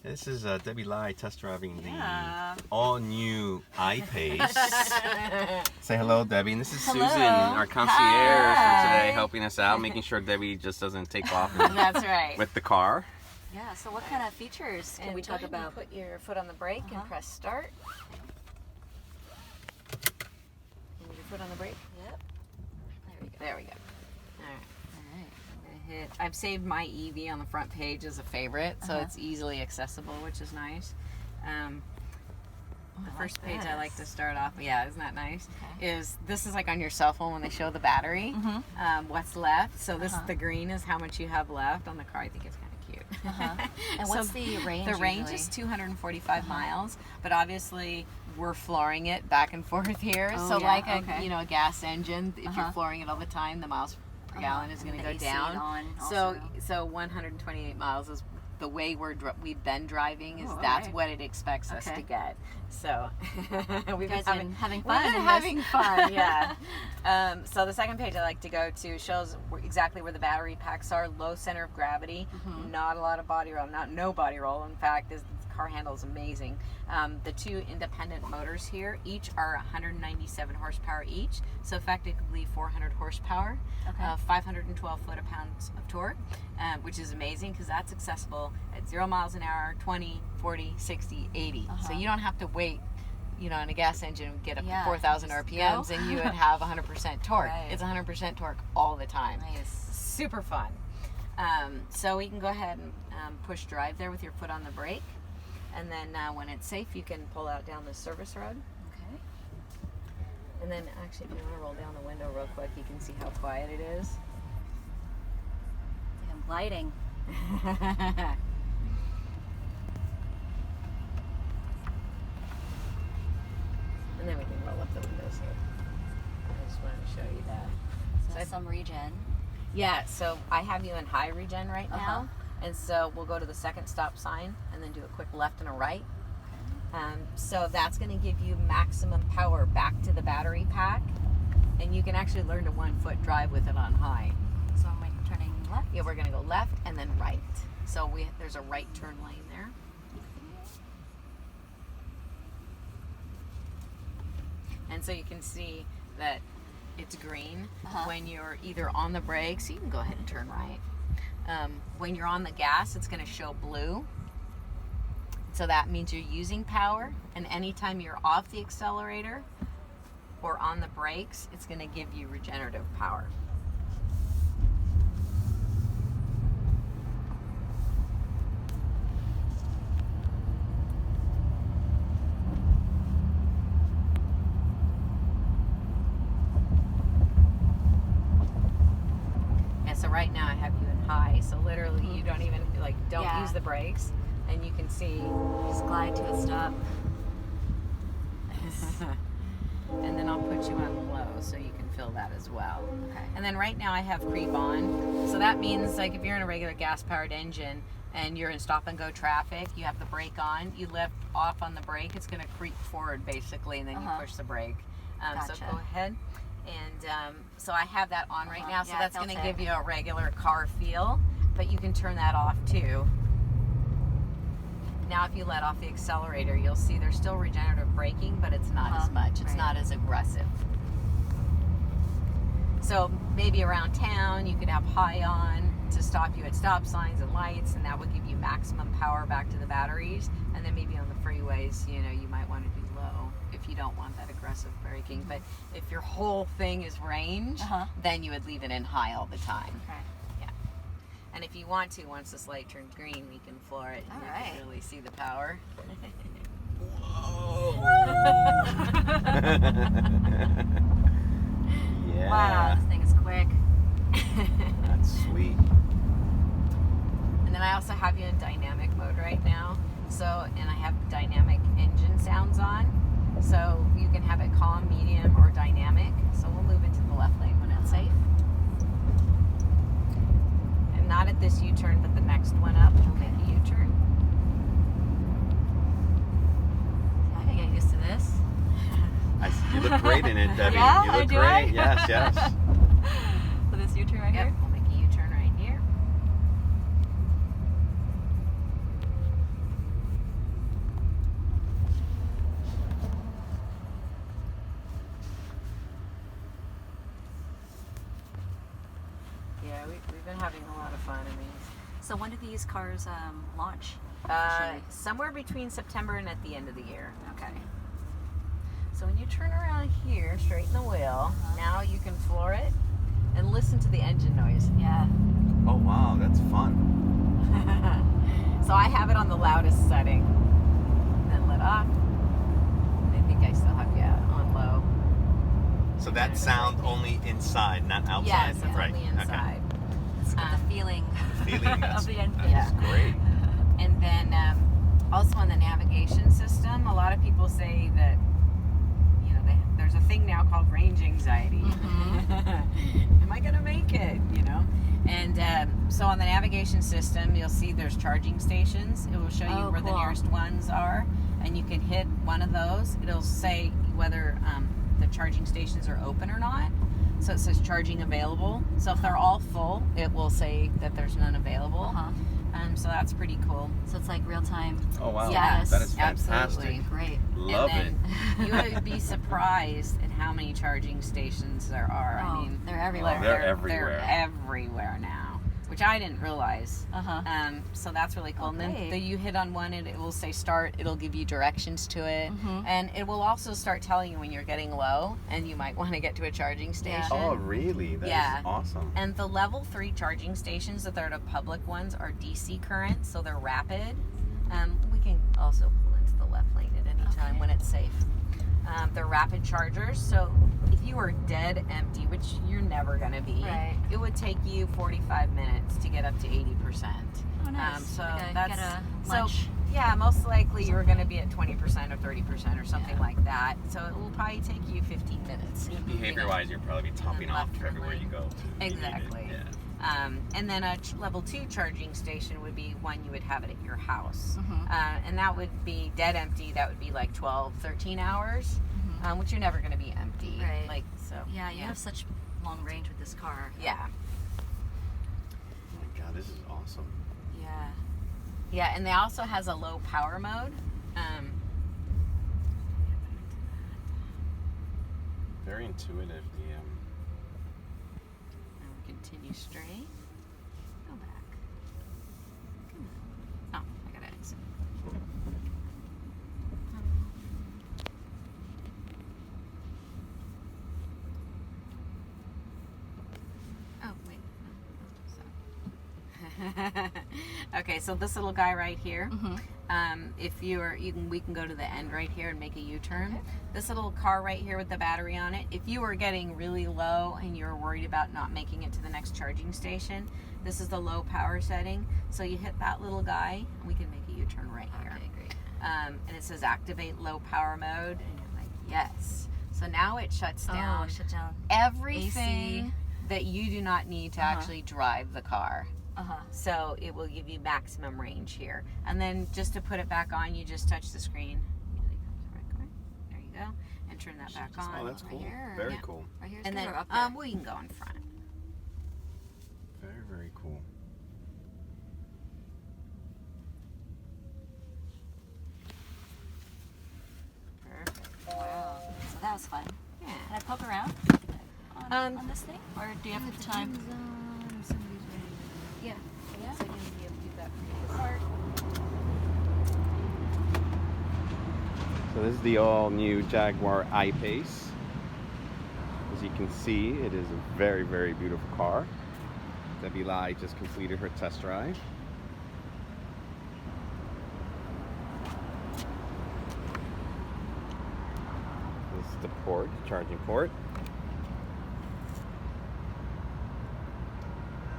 This is Debbie Lai test driving the all-new I-PACE. Say hello, Debbie. And this is Susan, our concierge for today, helping us out, making sure Debbie just doesn't take off That's right. with the car. Yeah, so what kind of features can we talk about? Put your foot on the brake and press start. And your foot on the brake. Yep. There we go. All right. I've saved my EV on the front page as a favorite, so it's easily accessible, which is nice. The first page I like to start off, isn't that nice? Okay. This is like on your cell phone when they show the battery, what's left. So the green is how much you have left on the car. I think it's kind of cute. And what's the range? The range is 245 miles, but obviously we're flooring it back and forth here. So like a gas engine, if you're flooring it all the time, the miles per gallon is going to go down. So 128 miles is the way we've been driving. That's what it expects us to get. So we've been having fun. Having fun, yeah. So the second page I like to go to shows exactly where the battery packs are. Low center of gravity, not a lot of body roll, no body roll. In fact, this car handle is amazing. The two independent motors here, each are 197 horsepower each, so effectively 400 horsepower, 512 foot-pounds of torque, which is amazing because that's accessible at 0 miles an hour, 20, 40, 60, 80. So you don't have to wait, in a gas engine, get up to 4,000 RPMs and you would have 100% torque. It's 100% torque all the time. Nice. Super fun. So we can go ahead and push drive there with your foot on the brake. And then when it's safe, you can pull out down the service road. Okay. And then actually, if you want to roll down the window real quick, you can see how quiet it is. It's like I'm gliding. And then we can roll up the windows here. I just wanted to show you that. So that's some regen. Yeah, so I have you in high regen right now. And so we'll go to the second stop sign and then do a quick left and a right. So that's going to give you maximum power back to the battery pack. And you can actually learn to 1 foot drive with it on high. So am I turning left? Yeah, we're going to go left and then right. So there's a right turn lane there. And so you can see that it's green when you're either on the brakes. You can go ahead and turn right. When you're on the gas, it's going to show blue. So that means you're using power. And anytime you're off the accelerator or on the brakes, it's going to give you regenerative power. So right now I have you in high, so literally you don't even don't use the brakes, and you can see just glide to a stop. And then I'll put you on low so you can feel that as well. Okay. And then right now I have creep on, so that means like if you're in a regular gas-powered engine and you're in stop-and-go traffic, you have the brake on, you lift off on the brake, it's going to creep forward basically, and then you push the brake. So go ahead. And so I have that on right now, so that's going to give you a regular car feel, but you can turn that off too. Now if you let off the accelerator, you'll see there's still regenerative braking, but it's not as much. It's not as aggressive. So maybe around town, you could have high on to stop you at stop signs and lights, and that would give you maximum power back to the batteries. And then maybe on the freeways, you might want to do low if you don't want that aggressive braking. But if your whole thing is range, then you would leave it in high all the time. Okay. Yeah. And if you want to, once this light turns green, we can floor it. And you can really see the power. Whoa! Yeah. Wow, this thing is quick. That's sweet. And then I also have you in dynamic mode right now. And I have dynamic engine sounds on. So you can have it calm, medium, or dynamic. So we'll move into the left lane when it's safe. And not at this U-turn, but the next one up. We'll make a U-turn. I gotta get used to this. You look great in it, Debbie. Yeah, you look do great. I? Yes. So this U-turn right here? We'll make a U-turn right here. having a lot of fun. I mean, So when do these cars launch? somewhere between September and at the end of the year. Okay. So when you turn around here, straighten the wheel, now you can floor it and listen to the engine noise. Yeah. Oh wow, that's fun. So I have it on the loudest setting. Then let off. I think I still have, on low. So that sound only inside, not outside. Yes, it's right. only inside. Let's get the feeling, Feeling that's, of the engine. Yeah. that's great. And then also on the navigation system, a lot of people say that, there's a thing now called range anxiety. Am I going to make it? And so on the navigation system, you'll see there's charging stations. It will show you where the nearest ones are, and you can hit one of those. It'll say whether the charging stations are open or not. So it says charging available. So if they're all full, it will say that there's none available. So that's pretty cool. So it's like real time. Oh wow, Yes, that is fantastic. absolutely. Great. Love it. And then you would be surprised at how many charging stations there are. Oh, I mean, they're everywhere. They're everywhere. They're everywhere now, which I didn't realize. So that's really cool. Oh, And then great. you hit on one, and it will say start. It'll give you directions to it, and it will also start telling you when you're getting low, and you might want to get to a charging station. Oh really? That is awesome. And the level 3 charging stations that are the public ones are DC current, so they're rapid. We can also pull into the left lane at any time when it's safe. They're rapid chargers, so if you were dead empty, which you're never going to be, Right. it would take you 45 minutes to get up to 80%. Oh, nice. So Like that's get a lunch. yeah, most likely you're going to be at 20% or 30% or something like that. So it will probably take you 15 minutes. Behavior-wise, you'll probably be topping off left turn everywhere lane. you go. Exactly. Yeah. And then a level 2 charging station would be one you would have it at your house. And that would be dead empty. That would be like 12, 13 hours, which you're never going to be empty. Right. Like, so. Yeah, you have such long range with this car. Yeah. Oh my god, this is awesome. Yeah. Yeah, and they also has a low power mode. Very intuitive. And we continue straight. Go back. Come on. Oh, I gotta exit. Oh, wait. Okay, so this little guy right here. If we can go to the end right here and make a U-turn. Okay. This little car right here with the battery on it, if you were getting really low and you're worried about not making it to the next charging station, this is the low power setting. So you hit that little guy, and we can make a U-turn right here. Okay, great. And it says activate low power mode, and you're like, yes. So now it shuts down, shut down everything AC. that you do not need to actually drive the car. Uh-huh. So it will give you maximum range here. And then just to put it back on, you just touch the screen. Usually comes right quick. There you go. And turn that back on. Oh, that's cool. Right here. Very Yeah. cool. Right here's And good then, or up there? well, you can go in front. Very, very cool. Perfect. Wow. So that was fun. Yeah. Can I poke around on this thing? Or do you have the time? Yeah. Yeah? So you can be able to do that from the start. So this is the all-new Jaguar I-PACE. As you can see, it is a very, very beautiful car. Debbie Lai just completed her test drive. This is the port, charging port.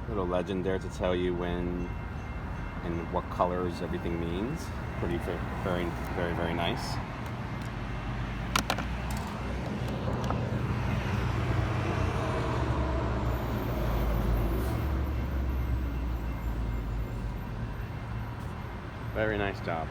Little legend there to tell you when and what colors everything means. Pretty, very, very, very nice. Very nice job.